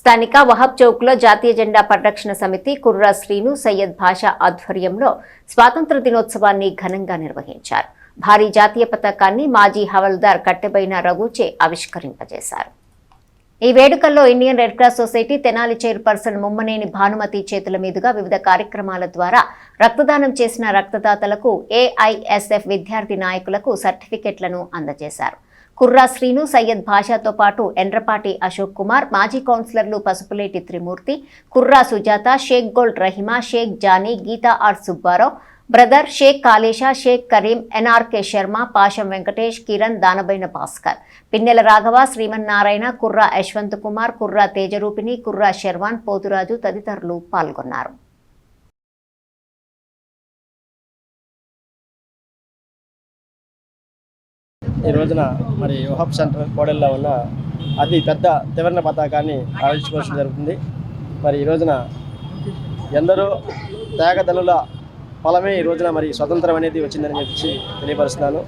స్థానిక వహబ్ చౌక్లో జాతీయ జెండా పరిరక్షణ సమితి కుర్రా శ్రీను సయ్యద్ భాషా ఆధ్వర్యంలో స్వాతంత్ర దినోత్సవాన్ని ఘనంగా నిర్వహించారు. భారీ జాతీయ పతాకాన్ని మాజీ హవల్దార్ కట్టెబైన రఘుచే ఆవిష్కరింపజేశారు. ఈ వేడుకల్లో Indian red cross society Tenali chairperson Mummaneni Bhanumathi చేతుల మీదుగా వివిధ కార్యక్రమాల ద్వారా రక్తదానం చేసిన రక్తదాతలకు ఏఐఎస్ఎఫ్ విద్యార్థి నాయకులకు సర్టిఫికెట్లను అందజేశారు. కుర్రా శ్రీను సయ్యద్ భాషాతో పాటు ఎండ్రపాటి అశోక్ కుమార్, మాజీ కౌన్సిలర్లు Pasupuleti Trimurthy, Kurra Sujatha, Sheikh gold Rahima, Sheikh Johnny, Geetha R Subbarao, brother Sheikh Kalesha, Sheikh Kareem, NRK Sharma, Pasham Venkatesh, Kiran, Danabaina Bhaskar, Pinnela Raghava, Srimannarayana, Kurra Yashwanth Kumar, Kurra Tejarupini, Kurra Sharvan, Poturaju తదితరులు పాల్గొన్నారు. ఈ రోజున మరి వహబ్ సెంటర్ కోడెల్లో ఉన్న అతి పెద్ద త్రివర్ణ పతాకాన్ని ఆవిష్కరించడం జరుగుతుంది. మరి ఈ రోజున ఎందరో త్యాగదనుల ఫలమే ఈ రోజున మరి స్వతంత్రం అనేది వచ్చిందని చెప్పి తెలియపరుస్తున్నాను.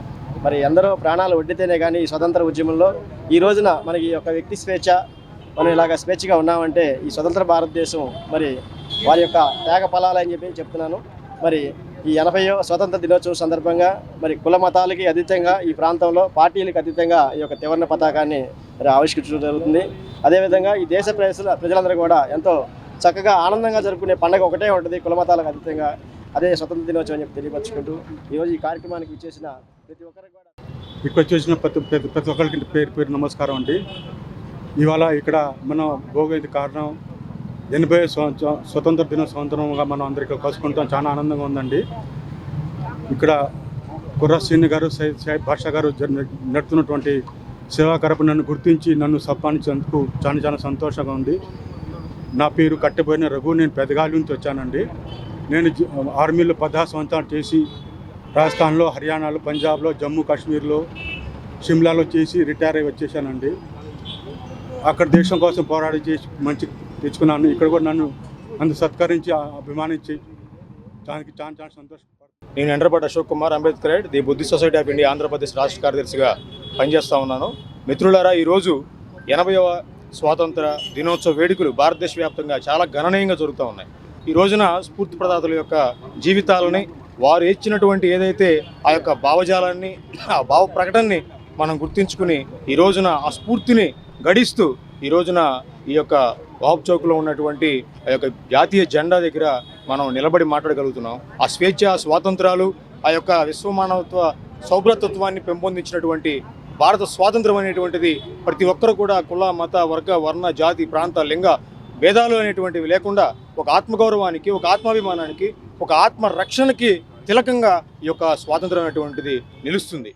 మరి ఎందరో ప్రాణాలు ఒడ్డితేనే కానీ ఈ స్వతంత్ర ఉద్యమంలో ఈ రోజున మనకి ఒక వ్యక్తి స్వేచ్ఛ, మనం ఇలాగ స్వేచ్ఛగా ఉన్నామంటే ఈ స్వతంత్ర భారతదేశం మరి వారి యొక్క త్యాగ ఫలాలని చెప్పి చెప్తున్నాను. మరి ఈ 80వ స్వతంత్ర దినోత్సవం సందర్భంగా మరి కుల మతాలకి అతీతంగా ఈ ప్రాంతంలో పార్టీలకు అతీతంగా ఈ యొక్క త్రివర్ణ పతాకాన్ని మరి ఆవిష్కరించడం జరుగుతుంది. అదేవిధంగా ఈ దేశ ప్రజలందరూ కూడా ఎంతో చక్కగా ఆనందంగా జరుపుకునే పండుగ ఒకటే ఉంటుంది, కుల మతాలకు అతీతంగా. అదే స్వతంత్ర దినోత్సవం అని చెప్పి తెలియపరుచుకుంటూ ఈరోజు ఈ కార్యక్రమానికి ఇచ్చేసిన ప్రతి ఒక్కరికి కూడా ఇక్కడ వచ్చేసిన ప్రతి ఒక్కరికి పేరు నమస్కారం అండి. ఇవాళ ఇక్కడ మనం భోగేది కారణం 80 స్వతంత్ర దినోత్సవంగా మనం అందరికీ కలుసుకుంటాం. చాలా ఆనందంగా ఉందండి. ఇక్కడ కుర్రా శ్రీను గారు, సయ్యద్ భాషా గారు నడుతున్నటువంటి సేవాకరపు నన్ను గుర్తించి నన్ను సత్కారించినందుకు చాలా సంతోషంగా ఉంది. నా పేరు కట్టెబోయిన రఘు, నేను పెదగాలి నుంచి వచ్చానండి. నేను ఆర్మీలో 16 సంవత్సరాలు చేసి రాజస్థాన్లో, హర్యానాలో, పంజాబ్లో, జమ్మూ కాశ్మీర్లో, షిమ్లాలో చేసి రిటైర్ అయి వచ్చేసానండి. అక్కడ దేశం కోసం పోరాడి చేసి మంచి తెచ్చుకున్నాను. ఇక్కడ కూడా నన్ను సత్కరించి అభిమానించి దానికి చాలా సంతోషపడుతున్నాను. నేను Endrapati Ashok Kumar, Ambedkar right the Buddhist society of India Andhra Pradesh రాష్ట్ర కార్యదర్శిగా పనిచేస్తూ ఉన్నాను. మిత్రులారా, ఈరోజు 80వ స్వాతంత్ర దినోత్సవ వేడుకలు భారతదేశ వ్యాప్తంగా చాలా గణనీయంగా జరుగుతూ ఉన్నాయి. ఈ రోజున స్ఫూర్తి ప్రదాతల యొక్క జీవితాలని, వారు ఇచ్చినటువంటి ఏదైతే ఆ యొక్క భావజాలాన్ని, ఆ భావ ప్రకటనని మనం గుర్తించుకుని ఈ రోజున ఆ స్ఫూర్తిని గడిస్తూ ఈ రోజున ఈ యొక్క వహబ్ చౌక్లో ఉన్నటువంటి ఆ యొక్క జాతీయ జెండా దగ్గర మనం నిలబడి మాట్లాడగలుగుతున్నాం. ఆ స్వేచ్ఛ, స్వాతంత్రాలు, ఆ యొక్క విశ్వమానవత్వ సౌభ్రతత్వాన్ని పెంపొందించినటువంటి భారత స్వాతంత్రం అనేటువంటిది ప్రతి ఒక్కరు కూడా కుల, మత, వర్గ, వర్ణ, జాతి, ప్రాంత, లింగ భేదాలు అనేటువంటివి లేకుండా ఒక ఆత్మగౌరవానికి, ఒక ఆత్మాభిమానానికి, ఒక ఆత్మ రక్షణకి తిలకంగా ఈ యొక్క స్వాతంత్రం అనేటువంటిది నిలుస్తుంది.